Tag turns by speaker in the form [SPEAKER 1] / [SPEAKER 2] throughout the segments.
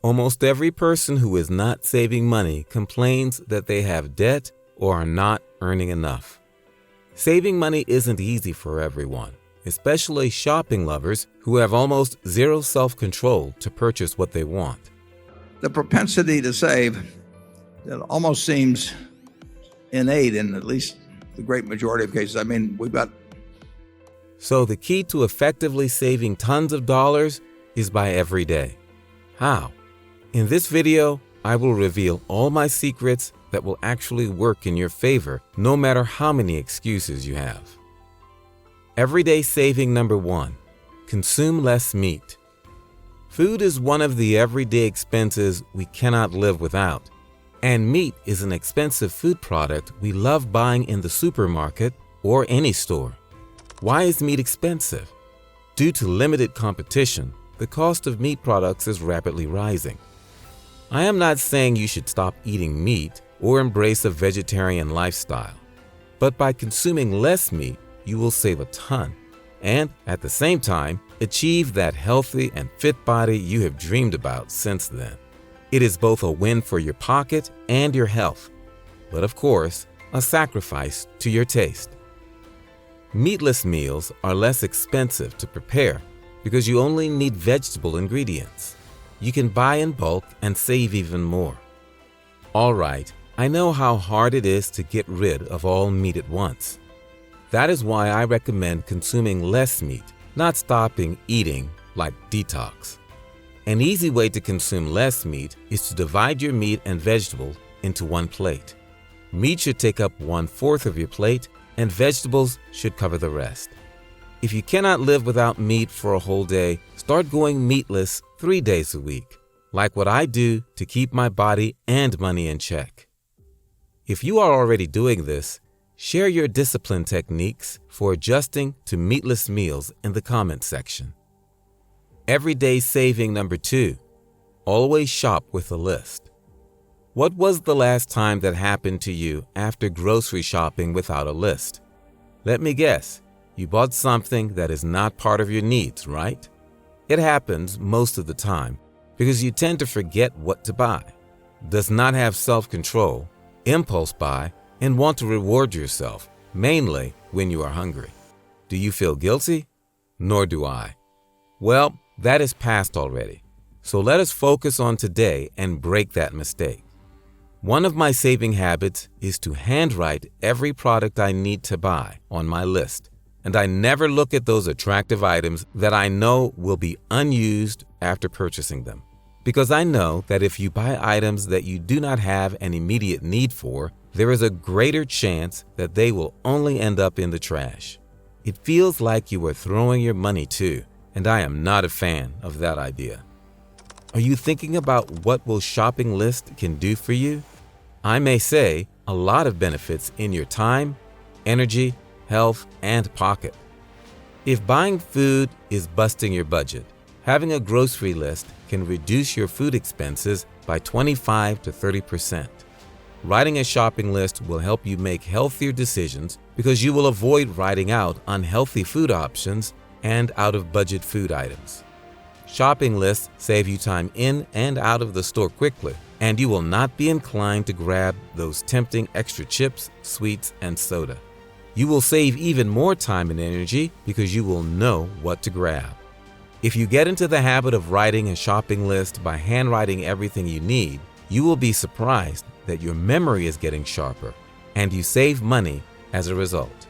[SPEAKER 1] Almost every person who is not saving money complains that they have debt or are not earning enough. Saving money isn't easy for everyone, especially shopping lovers who have almost zero self-control to purchase what they want.
[SPEAKER 2] The propensity to save, it almost seems innate in at least the great majority of cases. I mean,
[SPEAKER 1] So the key to effectively saving tons of dollars is by every day. How? In this video, I will reveal all my secrets that will actually work in your favor, no matter how many excuses you have. Everyday saving number 1, consume less meat. Food is one of the everyday expenses we cannot live without, and meat is an expensive food product we love buying in the supermarket or any store. Why is meat expensive? Due to limited competition, the cost of meat products is rapidly rising. I am not saying you should stop eating meat or embrace a vegetarian lifestyle, but by consuming less meat, you will save a ton and, at the same time, achieve that healthy and fit body you have dreamed about since then. It is both a win for your pocket and your health, but of course, a sacrifice to your taste. Meatless meals are less expensive to prepare because you only need vegetable ingredients. You can buy in bulk and save even more. All right, I know how hard it is to get rid of all meat at once. That is why I recommend consuming less meat, not stopping eating like detox. An easy way to consume less meat is to divide your meat and vegetables into one plate. Meat should take up 1/4 of your plate, and vegetables should cover the rest. If you cannot live without meat for a whole day, start going meatless 3 days a week, like what I do to keep my body and money in check. If you are already doing this, share your discipline techniques for adjusting to meatless meals in the comment section. Everyday saving number 2, always shop with a list. What was the last time that happened to you after grocery shopping without a list? Let me guess, you bought something that is not part of your needs, right? It happens most of the time because you tend to forget what to buy, does not have self-control, impulse buy, and want to reward yourself, mainly when you are hungry. Do you feel guilty? Nor do I. Well, that is past already. So let us focus on today and break that mistake. One of my saving habits is to handwrite every product I need to buy on my list, and I never look at those attractive items that I know will be unused after purchasing them. Because I know that if you buy items that you do not have an immediate need for, there is a greater chance that they will only end up in the trash. It feels like you are throwing your money too, and I am not a fan of that idea. Are you thinking about what will shopping list can do for you? I may say a lot of benefits in your time, energy, health, and pocket. If buying food is busting your budget, having a grocery list can reduce your food expenses by 25 to 30%. Writing a shopping list will help you make healthier decisions because you will avoid writing out unhealthy food options and out-of-budget food items. Shopping lists save you time in and out of the store quickly, and you will not be inclined to grab those tempting extra chips, sweets, and soda. You will save even more time and energy because you will know what to grab. If you get into the habit of writing a shopping list by handwriting everything you need, you will be surprised that your memory is getting sharper and you save money as a result.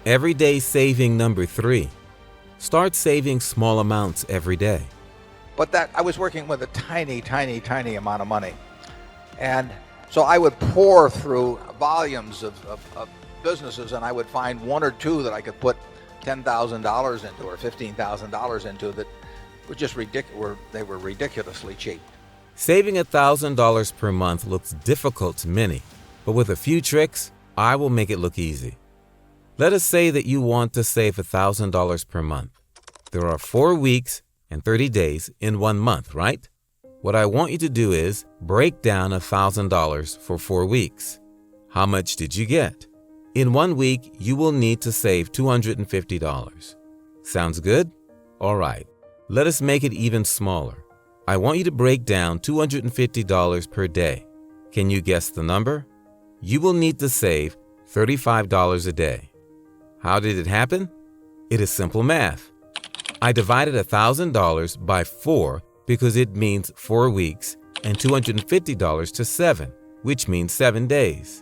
[SPEAKER 1] Everyday saving number 3. Start saving small amounts every day.
[SPEAKER 3] But that I was working with a tiny amount of money. And so I would pour through volumes of businesses, and I would find one or two that I could put $10,000 into or $15,000 into that were just ridiculous. They were ridiculously cheap.
[SPEAKER 1] Saving $1,000 per month looks difficult to many, but with a few tricks, I will make it look easy. Let us say that you want to save $1,000 per month. There are 4 weeks and 30 days in 1 month, right? What I want you to do is break down $1,000 for 4 weeks. How much did you get? In 1 week, you will need to save $250. Sounds good? All right, let us make it even smaller. I want you to break down $250 per day. Can you guess the number? You will need to save $35 a day. How did it happen? It is simple math. I divided $1,000 by 4 because it means 4 weeks, and $250 to 7, which means 7 days.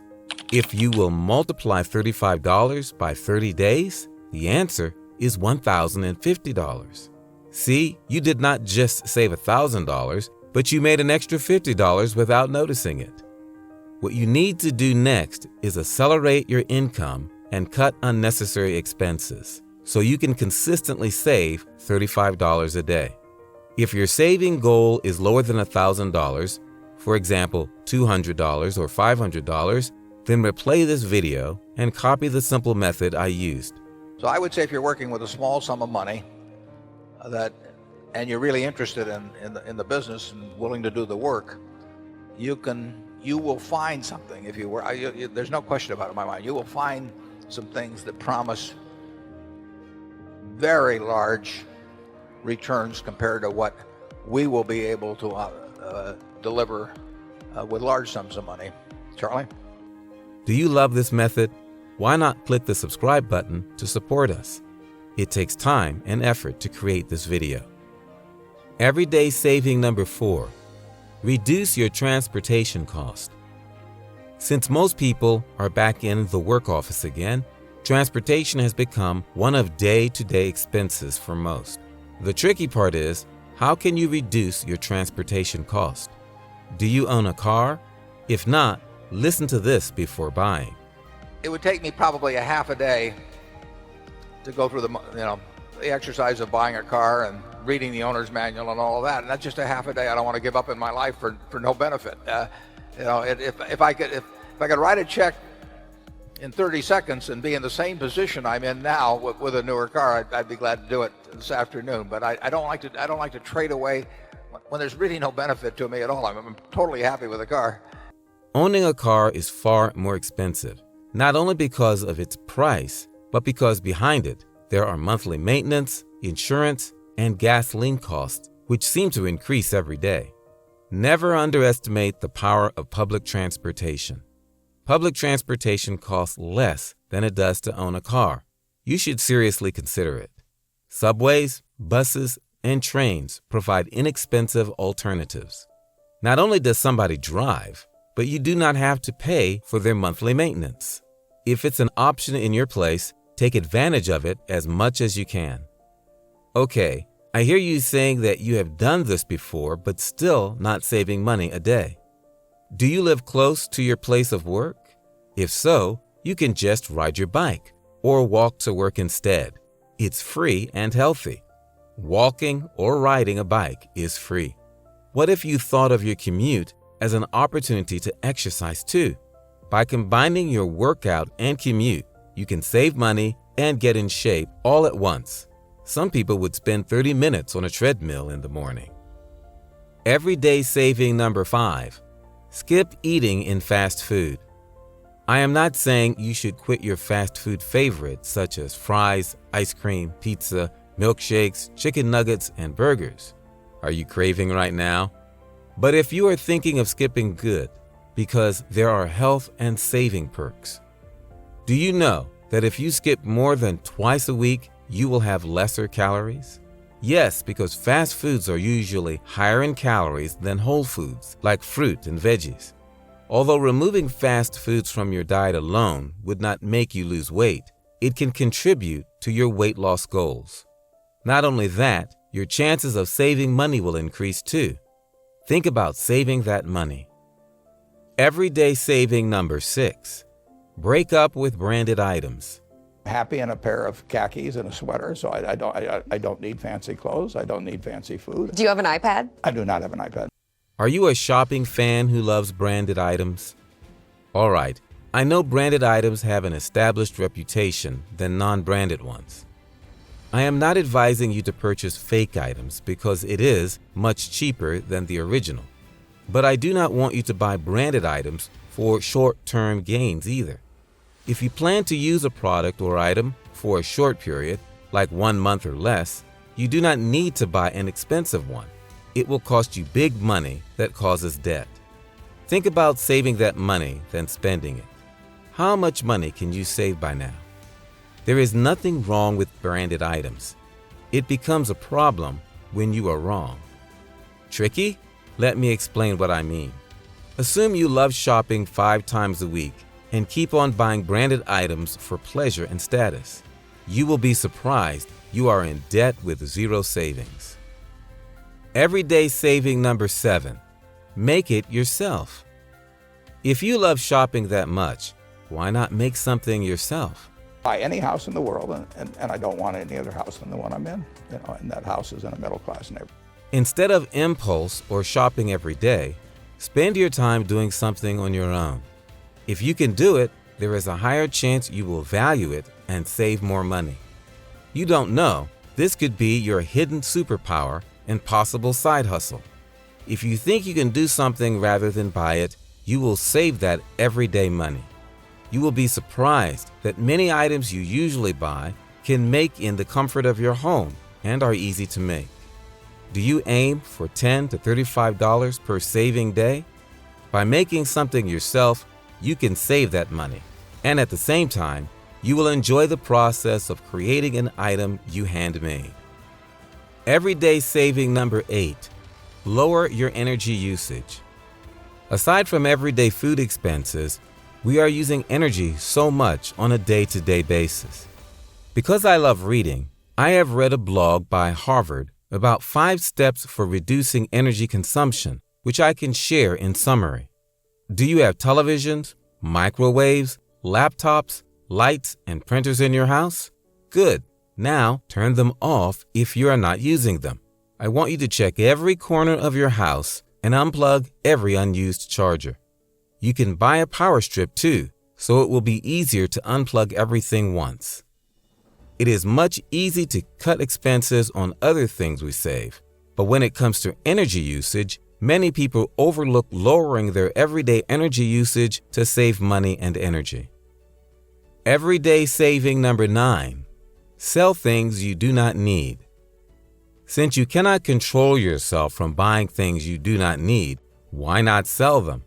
[SPEAKER 1] If you will multiply $35 by 30 days, the answer is $1,050. See, you did not just save $1,000, but you made an extra $50 without noticing it. What you need to do next is accelerate your income and cut unnecessary expenses so you can consistently save $35 a day. If your saving goal is lower than $1,000, for example, $200 or $500, then replay this video and copy the simple method I used.
[SPEAKER 3] So I would say if you're working with a small sum of money and you're really interested in the business and willing to do the work, you will find something. If you were, there's no question about it in my mind. You will find some things that promise very large returns compared to what we will be able to deliver with large sums of money. Charlie?
[SPEAKER 1] Do you love this method? Why not click the subscribe button to support us? It takes time and effort to create this video. Everyday saving number 4. Reduce your transportation cost. Since most people are back in the work office again, transportation has become one of day-to-day expenses for most. The tricky part is, how can you reduce your transportation cost? Do you own a car? If not, listen to this before buying.
[SPEAKER 3] It would take me probably a half a day to go through the exercise of buying a car and reading the owner's manual and all of that. And that's just a half a day I don't want to give up in my life for no benefit. If I could write a check in 30 seconds and be in the same position I'm in now with a newer car, I'd be glad to do it this afternoon. But I don't like to trade away when there's really no benefit to me at all. I'm totally happy with a car.
[SPEAKER 1] Owning a car is far more expensive, not only because of its price, but because behind it, there are monthly maintenance, insurance, and gasoline costs, which seem to increase every day. Never underestimate the power of public transportation. Public transportation costs less than it does to own a car. You should seriously consider it. Subways, buses, and trains provide inexpensive alternatives. Not only does somebody drive, but you do not have to pay for their monthly maintenance. If it's an option in your place, take advantage of it as much as you can. Okay, I hear you saying that you have done this before, but still not saving money a day. Do you live close to your place of work? If so, you can just ride your bike or walk to work instead. It's free and healthy. Walking or riding a bike is free. What if you thought of your commute as an opportunity to exercise too? By combining your workout and commute, you can save money and get in shape all at once. Some people would spend 30 minutes on a treadmill in the morning. Everyday saving number 5. Skip eating in fast food. I am not saying you should quit your fast food favorites such as fries, ice cream, pizza, milkshakes, chicken nuggets, and burgers. Are you craving right now? But if you are thinking of skipping, good, because there are health and saving perks. Do you know that if you skip more than twice a week, you will have lesser calories? Yes, because fast foods are usually higher in calories than whole foods, like fruit and veggies. Although removing fast foods from your diet alone would not make you lose weight, it can contribute to your weight loss goals. Not only that, your chances of saving money will increase too. Think about saving that money. Everyday saving number 6. Break up with branded items.
[SPEAKER 2] Happy in a pair of khakis and a sweater, so I don't need fancy clothes. I don't need fancy food.
[SPEAKER 4] Do you have an iPad?
[SPEAKER 2] I do not have an iPad.
[SPEAKER 1] Are you a shopping fan who loves branded items? All right, I know branded items have an established reputation than non-branded ones. I am not advising you to purchase fake items because it is much cheaper than the original. But I do not want you to buy branded items for short-term gains either. If you plan to use a product or item for a short period, like 1 month or less, you do not need to buy an expensive one. it will cost you big money that causes debt. Think about saving that money than spending it. How much money can you save by now? There is nothing wrong with branded items. It becomes a problem when you are wrong. Tricky? Let me explain what I mean. Assume you love shopping 5 times a week and keep on buying branded items for pleasure and status. You will be surprised you are in debt with zero savings. Everyday saving number 7. Make it yourself. If you love shopping that much, why not make something yourself?
[SPEAKER 2] Buy any house in the world, and I don't want any other house than the one I'm in. And that house is in a middle-class neighborhood.
[SPEAKER 1] Instead of impulse or shopping every day, spend your time doing something on your own. If you can do it, there is a higher chance you will value it and save more money. You don't know, this could be your hidden superpower and possible side hustle. If you think you can do something rather than buy it, you will save that everyday money. You will be surprised that many items you usually buy can make in the comfort of your home and are easy to make. Do you aim for $10 to $35 per saving day? By making something yourself, you can save that money, and at the same time, you will enjoy the process of creating an item you handmade. Everyday saving number 8. Lower your energy usage. Aside from everyday food expenses, we are using energy so much on a day-to-day basis. Because I love reading, I have read a blog by Harvard about 5 steps for reducing energy consumption, which I can share in summary. Do you have televisions, microwaves, laptops, lights, and printers in your house? Good. Now turn them off if you are not using them. I want you to check every corner of your house and unplug every unused charger. You can buy a power strip too, so it will be easier to unplug everything once. It is much easier to cut expenses on other things we save, but when it comes to energy usage, many people overlook lowering their everyday energy usage to save money and energy. Everyday saving number 9. Sell things you do not need. Since you cannot control yourself from buying things you do not need, why not sell them?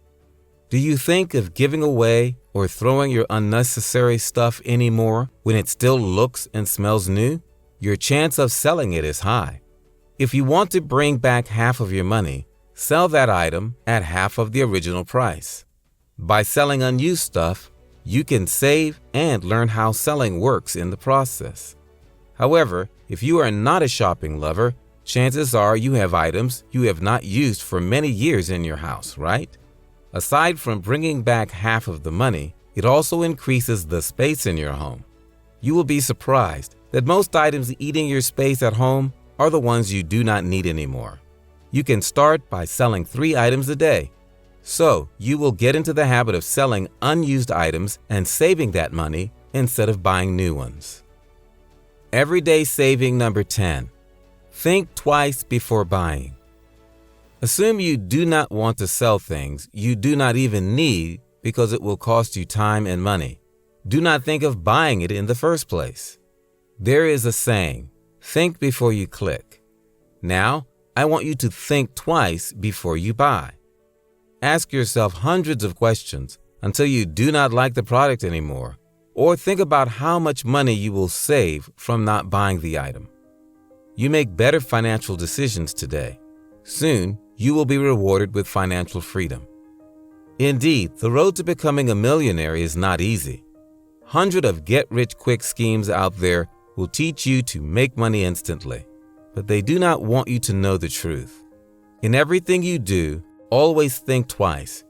[SPEAKER 1] Do you think of giving away or throwing your unnecessary stuff anymore when it still looks and smells new? Your chance of selling it is high. If you want to bring back half of your money, sell that item at half of the original price. By selling unused stuff, you can save and learn how selling works in the process. However, if you are not a shopping lover, chances are you have items you have not used for many years in your house, right? Aside from bringing back half of the money, it also increases the space in your home. You will be surprised that most items eating your space at home are the ones you do not need anymore. You can start by selling 3 items a day. So you will get into the habit of selling unused items and saving that money instead of buying new ones. Everyday saving number 10. Think twice before buying. Assume you do not want to sell things you do not even need because it will cost you time and money. Do not think of buying it in the first place. There is a saying, think before you click. Now, I want you to think twice before you buy. Ask yourself hundreds of questions until you do not like the product anymore, or think about how much money you will save from not buying the item. You make better financial decisions today. Soon, you will be rewarded with financial freedom. Indeed, the road to becoming a millionaire is not easy. Hundreds of get-rich-quick schemes out there will teach you to make money instantly, but they do not want you to know the truth. In everything you do, always think twice.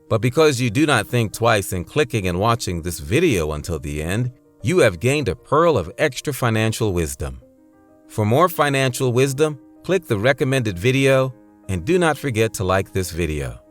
[SPEAKER 1] But because you do not think twice in clicking and watching this video until the end, you have gained a pearl of extra financial wisdom. For more financial wisdom, click the recommended video and do not forget to like this video.